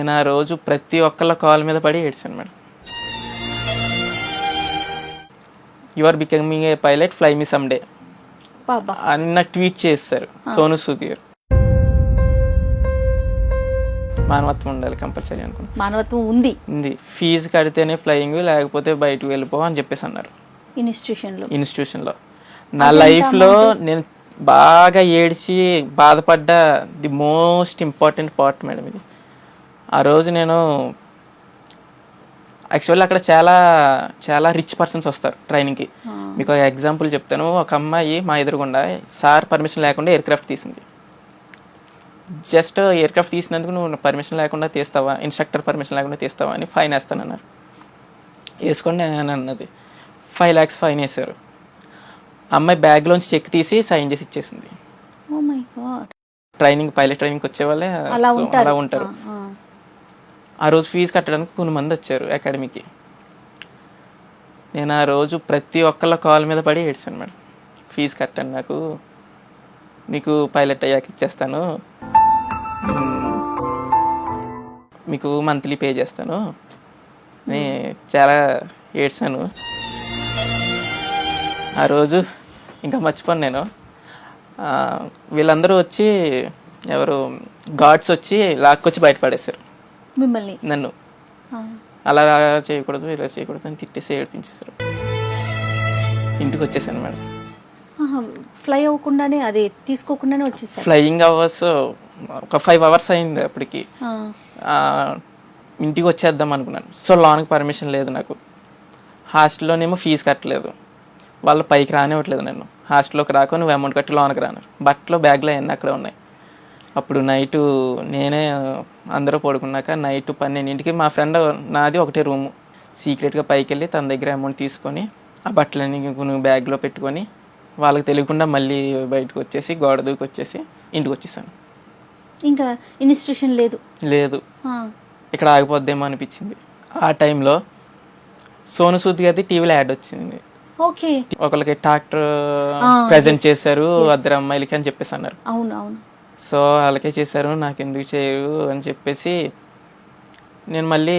నేను ఆ రోజు ప్రతి ఒక్కళ్ళ కాల్ మీద పడి ఏడ్చాను madam. You are becoming a pilot, fly me some day అని నాకు ట్వీట్ చేస్తారు సోను సూద్ గారు. మానవత్వం ఉండాలి కంపల్సరీ అనుకున్నాను. మానవత్వం ఉంది. ఫీజు కడితేనే ఫ్లయింగ్, లేకపోతే బయటకు వెళ్ళిపో అని చెప్పేసి అన్నారు ఇన్స్టిట్యూషన్లో. నా లైఫ్లో నేను బాగా ఏడ్చి బాధపడ్డ the most important part madam ఇది. ఆ రోజు నేను యాక్చువల్లీ అక్కడ చాలా చాలా రిచ్ పర్సన్స్ వస్తారు ట్రైనింగ్కి. మీకు ఒక ఎగ్జాంపుల్ చెప్తాను. ఒక అమ్మాయి మా ఎదురుగుండా సార్ పర్మిషన్ లేకుండా ఎయిర్ క్రాఫ్ట్ తీసింది. జస్ట్ ఎయిర్ క్రాఫ్ట్ తీసినందుకు నువ్వు పర్మిషన్ లేకుండా తీస్తావా, ఇన్స్ట్రక్టర్ పర్మిషన్ లేకుండా తీస్తావా అని ఫైన్ వేస్తానన్నారు. వేసుకోండి అని అన్నది. 5 lakhs ఫైన్ వేశారు. అమ్మాయి బ్యాగ్లోంచి చెక్ తీసి సైన్ చేసి ఇచ్చేసింది. ట్రైనింగ్, పైలట్ ట్రైనింగ్కి వచ్చే వాళ్ళే అలా ఉంటారు. ఆ రోజు ఫీజు కట్టడానికి కొన్ని మంది వచ్చారు అకాడమీకి. నేను ఆ రోజు ప్రతి ఒక్కళ్ళ కాల్ మీద పడి ఏడ్చాను మేడం. ఫీజు కట్టండి, నాకు మీకు పైలట్ అయ్యాక ఇచ్చేస్తాను, మీకు మంత్లీ పే చేస్తాను అని చాలా ఏడ్చాను. ఆ రోజు ఇంకా మర్చిపోను నేను. వీళ్ళందరూ వచ్చి ఎవరు గార్డ్స్ వచ్చి లాక్కొచ్చి బయటపడేశారు మిమ్మల్ని, నన్ను. అలా చేయకూడదు, ఇలా చేయకూడదు అని తిట్టేసి ఏడిపించేశారు. ఇంటికి వచ్చేసాను మేడం. ఫ్లై అవ్వకుండానే, అది తీసుకోకుండానే వచ్చేసారు. ఫ్లయింగ్ అవర్స్ ఒక 5 hours అయింది అప్పటికి. ఇంటికి వచ్చేద్దాం అనుకున్నాను. సో లోనికి పర్మిషన్ లేదు నాకు. హాస్టల్లోనేమో ఫీజు కట్టలేదు, వాళ్ళు పైకి రానివ్వట్లేదు నన్ను. హాస్టల్లోకి రాకు, నువ్వు అమౌంట్ కట్టి లోనికి రాను. బట్టలు బ్యాగ్లో అన్నీ అక్కడే ఉన్నాయి. అప్పుడు నైటు నేనే, అందరూ పడుకున్నాక నైట్ 12ంటికి మా ఫ్రెండ్, నాది ఒకటే రూము, సీక్రెట్గా పైకి వెళ్ళి తన దగ్గర అమౌంట్ తీసుకొని ఆ బట్టలన్నీ నువ్వు బ్యాగ్లో పెట్టుకొని వాళ్ళకి తెలియకుండా మళ్ళీ బయటకు వచ్చేసి గోడ దూకి వచ్చేసి ఇంటికి వచ్చేసాను. ఇంకా ఇన్స్టిట్యూషన్ లేదు, ఇక్కడ ఆగిపోద్దేమో అనిపించింది. ఆ టైంలో సోను సూద్ గారి టీవీలో యాడ్ వచ్చింది. ఒకరికి ట్రాక్టర్ ప్రెజెంట్ చేశారు, 2 అమ్మాయిలకి అని చెప్పేసి అన్నారు. సో వాళ్ళకే చేశారు, నాకు ఎందుకు చేయరు అని చెప్పేసి నేను మళ్ళీ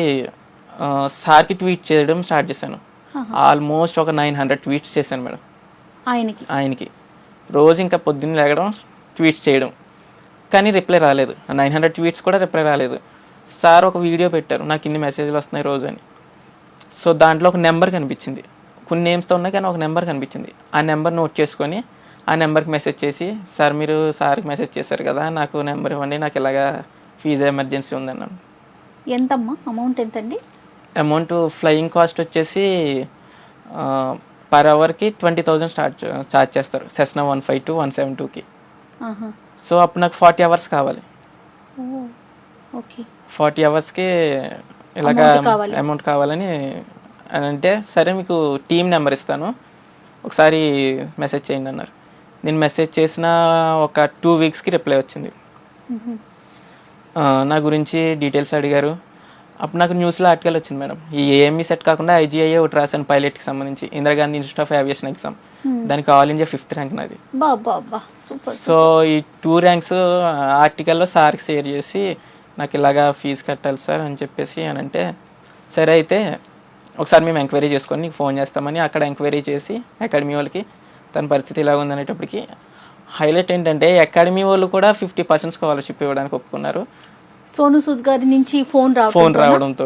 సార్కి ట్వీట్ చేయడం స్టార్ట్ చేశాను. ఆల్మోస్ట్ ఒక 900 ట్వీట్స్ చేశాను మేడం ఆయనకి. రోజు ఇంకా పొద్దున్న లేగడం, ట్వీట్స్ చేయడం, కానీ రిప్లై రాలేదు. 900 ట్వీట్స్ కూడా రిప్లై రాలేదు. సార్ ఒక వీడియో పెట్టారు, నాకు ఇన్ని మెసేజ్లు వస్తున్నాయి రోజు అని. సో దాంట్లో ఒక నెంబర్ కనిపించింది, కొన్ని నేమ్స్తో ఉన్నాయి కానీ ఒక నెంబర్ కనిపించింది. ఆ నెంబర్ నోట్ చేసుకొని ఆ నెంబర్కి మెసేజ్ చేసి, సార్ మీరు సార్కి మెసేజ్ చేశారు కదా, నాకు నెంబర్ ఇవ్వండి, నాకు ఇలాగా ఫీజు ఎమర్జెన్సీ ఉందన్నాను. ఎంతమ్మా అమౌంట్? ఎంతండి అమౌంట్? ఫ్లయింగ్ కాస్ట్ వచ్చేసి పర్ అవర్కి 20,000 ఛార్జ్ చేస్తారు, సెస్నా 152, 172కి. సో అప్పుడు నాకు 40 hours కావాలి. 40 hours ఇలాగా అమౌంట్ కావాలని అంటే, సరే మీకు టీం నెంబర్ ఇస్తాను, ఒకసారి మెసేజ్ చేయండి అన్నారు. నేను మెసేజ్ చేసిన ఒక 2 weeksకి రిప్లై వచ్చింది. నా గురించి డీటెయిల్స్ అడిగారు. అప్పుడు నాకు న్యూస్లో ఆర్టికల్ వచ్చింది మేడం, ఈ ఏఎంఈ సెట్ కాకుండా ఐజీఐఏ ఒకటి రాశాను పైలట్కి సంబంధించి, Indira Gandhi institute of aviation exam. దానికి ఆల్ ఇండియా 5th ర్యాంక్ నాది. సో ఈ 2 ranks ఆర్టికల్లో సార్కి షేర్ చేసి, నాకు ఇలాగా ఫీజు కట్టాలి సార్ అని చెప్పేసి అని అంటే, సరే అయితే ఒకసారి మేము ఎంక్వైరీ చేసుకొని నీకు ఫోన్ చేస్తామని అక్కడ ఎంక్వైరీ చేసి అకాడమీ వాళ్ళకి తన పరిస్థితి ఇలా ఉందనేటప్పటికి, హైలైట్ ఏంటంటే అకాడమీ వాళ్ళు కూడా 50% స్కాలర్షిప్ ఇవ్వడానికి ఒప్పుకున్నారు. సోను సూద్ గారి నుంచి ఫోన్ రావడంతో.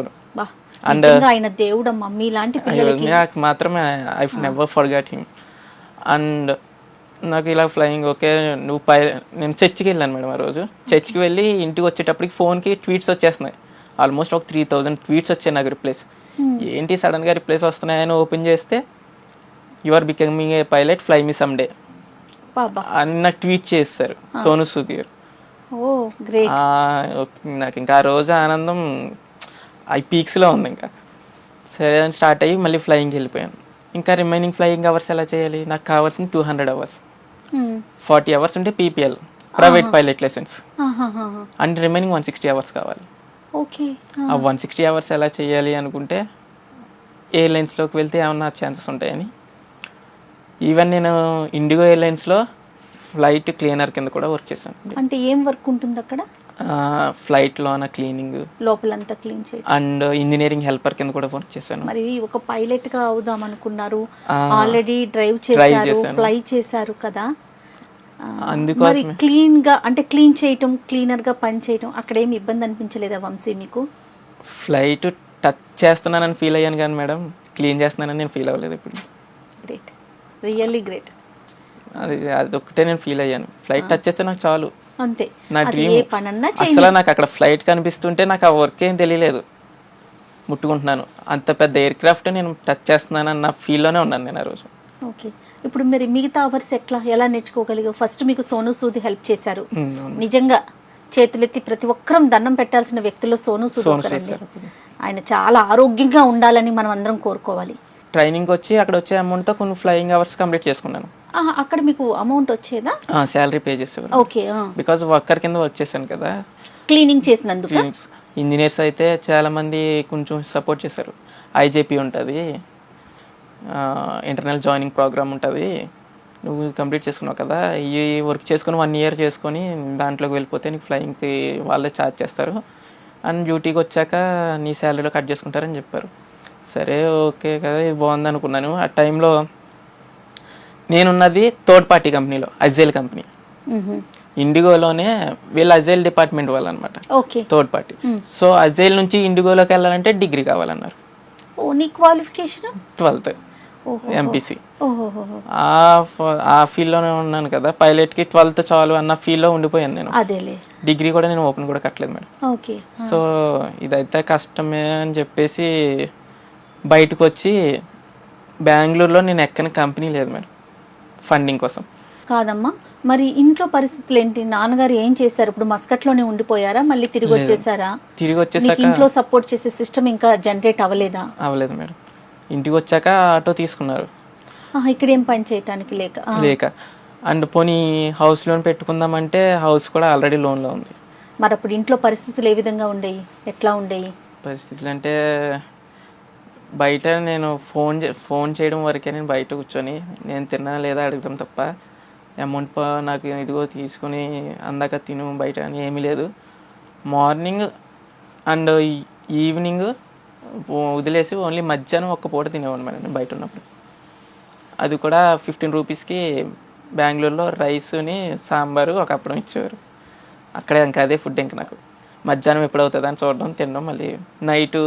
అండ్ ఆయన దేవుడమ్మా మీలాంటి పిల్లలకి. నాకు మాత్రమే I never forgot him. And నాకు ఇలా ఫ్లయింగ్ ఓకే, నువ్వు నేను చర్చికి వెళ్ళాను మేడం. ఆ రోజు చర్చికి వెళ్ళి ఇంటికి వచ్చేటప్పటికి ఫోన్కి ట్వీట్స్ వచ్చేస్తున్నాయి. ఆల్మోస్ట్ ఒక 3,000 ట్వీట్స్ వచ్చాయి నాకు రిప్లేస్. ఏంటి సడన్గా రిప్లేస్ వస్తున్నాయని ఓపెన్ చేస్తే, you are becoming a pilot, fly me some day అని నాకు ట్వీట్ చేస్తారు సోను సూద్ గారు. నాకు ఇంకా ఆ రోజు ఆనందం పీక్స్లో ఉంది. ఇంకా సరే అని స్టార్ట్ అయ్యి మళ్ళీ ఫ్లయింగ్కి వెళ్ళిపోయాను. ఇంకా రిమైనింగ్ ఫ్లయింగ్ అవర్స్ ఎలా చేయాలి? నాకు కావాల్సింది 200 hours. 40 hours ఉంటే PPL, private pilot licence, and remaining 160 hours కావాలి. ఆ 160 hours ఎలా చేయాలి అనుకుంటే, ఎయిర్లైన్స్లోకి వెళ్తే ఏమన్నా ఛాన్సెస్ ఉంటాయని. ఈవెన్ నేను ఇండిగో ఎయిర్లైన్స్లో ఫ్లైట్ క్లీనర్ కింద కూడా వర్క్ చేశాను. అంటే ఏం వర్క్ ఉంటుంది అక్కడ? ఫ్లైట్లోన క్లీనింగ్ లోపలంతా క్లీన్ చేయడం. అండ్ ఇంజనీరింగ్ హెల్పర్ కింద కూడా వర్క్ చేశాను. మరి ఒక పైలట్ గా అవుదాం అనుకున్నారు, ఆల్రెడీ డ్రైవ్ చేశారు, ఫ్లై చేశారు కదా, మరి క్లీన్ గా అంటే క్లీన్ చేయటం, క్లీనర్ గా పని చేయటం అక్కడ ఏమి ఇబ్బంది అనిపించలేదా వంశీ మీకు? ఫ్లైట్ టచ్ చేస్తున్నానని ఫీల్ అయ్యాను కానీ మేడం, క్లీన్ చేస్తున్నానని నేను ఫీల్ అవ్వలేదు ఇప్పుడు. Great, really great. అదొక్కటే నేను ఫీల్ అయ్యాను. ఫ్లైట్ టచ్ చేస్తే నాకు చాలు, అంతే. నా డ్రీమ్. అసలు నాకు అక్కడ ఫ్లైట్ కనిపిస్తుంటే నాకు ఆ వర్క్ ఏం తెలియలేదు, ముట్టుకుంటున్నాను. అంత పెద్ద ఎయిర్ క్రాఫ్ట్ నేను టచ్ చేస్తున్నాను అన్న ఫీల్లోనే ఉన్నాను నేను ఆ రోజు. ఓకే, ఇప్పుడు మరి మిగతా అవర్స్ ఎలా నేర్చుకోగలిగావు? ఫస్ట్ మీకు సోను సూద్ హెల్ప్ చేశారు. నిజంగా చేతులెత్తి ప్రతి ఒక్కరం దండం పెట్టాల్సిన వ్యక్తుల్లో సోను సూద్ ఒకరండి. ఆయన చాలా ఆరోగ్యంగా ఉండాలని మనం అందరం కోరుకోవాలి. ట్రైనింగ్ వచ్చి అక్కడ వచ్చే అమౌంట్తో కొన్ని ఫ్లయింగ్ అవర్స్ కంప్లీట్ చేసుకున్నాను. అక్కడ మీకు అమౌంట్ వచ్చేదా? శాలరీ పే చేసేవారు. ఓకే, బికాజ్ వర్కర్ కింద వర్క్ చేశాను కదా, క్లీనింగ్ చేసినందుకు. ఇంజనీర్స్ అయితే చాలా మంది కొంచెం సపోర్ట్ చేశారు. ఐజేపీ ఉంటుంది, ఇంటర్నల్ జాయినింగ్ ప్రోగ్రామ్ ఉంటుంది, నువ్వు కంప్లీట్ చేసుకున్నావు కదా, ఈ వర్క్ చేసుకుని 1 year చేసుకొని దాంట్లోకి వెళ్ళిపోతే నీకు ఫ్లయింగ్కి వాళ్ళే ఛార్జ్ చేస్తారు, అండ్ డ్యూటీకి వచ్చాక నీ శాలరీలో కట్ చేసుకుంటారని చెప్పారు. సరే ఓకే కదా, ఇది బాగుంది అనుకున్నాను. ఆ టైంలో నేనున్నది థర్డ్ పార్టీ కంపెనీలో, అజైల్ కంపెనీ. ఇండిగోలోనే వీళ్ళు అజైల్ డిపార్ట్మెంట్ వాళ్ళు అనమాట, థర్డ్ పార్టీ. సో అజైల్ నుంచి ఇండిగోలోకి వెళ్ళాలంటే డిగ్రీ కావాలన్నారు. నీ క్వాలిఫికేషన్ 12th ఎంపీసీ. ఆ ఫీల్డ్లోనే ఉన్నాను కదా, పైలట్కి 12th చాలు అన్న ఫీల్డ్లో ఉండిపోయాను నేను. డిగ్రీ కూడా నేను ఓపెన్ కూడా కట్టలేదు మేడం. సో ఇదైతే కష్టమే అని చెప్పేసి బయటకు వచ్చి బెంగళూరులో నేను ఎక్కని కంపెనీ లేదు మేడం ఫండింగ్ కోసం. కాదమ్మా, మరి ఇంట్లో పరిస్థితులు ఏంటి? నాన్నగారు ఏం చేశారు? ఇప్పుడు మస్కట్లోనే ఉండిపోయారా, మళ్ళీ తిరిగి వచ్చేసారా? తిరిగి వచ్చేసాక ఇంట్లో సపోర్ట్ చేసే సిస్టమ్ ఇంకా జనరేట్ అవ్వలేదా? అవ్వలేదు మేడం. ఇంటికి వచ్చాక ఆటో తీసుకున్నారు, ఇక్కడ ఏం పని చేయడానికి లేక. అండ్ పోనీ హౌస్ లోన్ పెట్టుకుందామంటే హౌస్ కూడా ఆల్రెడీ లోన్లో ఉంది. మరి అప్పుడు ఇంట్లో పరిస్థితులు ఏ విధంగా ఉండేవి, ఎట్లా ఉండేవి పరిస్థితులు? అంటే బయట నేను ఫోన్ చేయడం వరకే, నేను బయట కూర్చొని నేను తిన్నా లేదా అడగడం తప్ప అమౌంట్ నాకు ఇదిగో తీసుకుని అందాక తిను బయట అని ఏమీ లేదు. మార్నింగ్ అండ్ ఈవినింగ్ వదిలేసి ఓన్లీ మధ్యాహ్నం ఒక్క పూట తినేవాడు మేడం బయట ఉన్నప్పుడు. అది కూడా 15 రూపీస్కి బెంగళూరులో రైస్ని సాంబారు ఒక అప్పడం ఇచ్చేవారు. అక్కడే ఇంకా అదే ఫుడ్. ఇంకా నాకు మధ్యాహ్నం ఎప్పుడు అవుతుంది అని చూడడం, తినడం, మళ్ళీ నైట్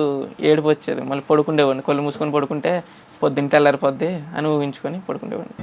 ఏడుపు వచ్చేది, మళ్ళీ పడుకుండేవాడిని. కళ్ళు మూసుకొని పడుకుంటే పొద్దున్న తెల్లారిపోద్ది అని ఊహించుకొని పడుకుండేవాడిని.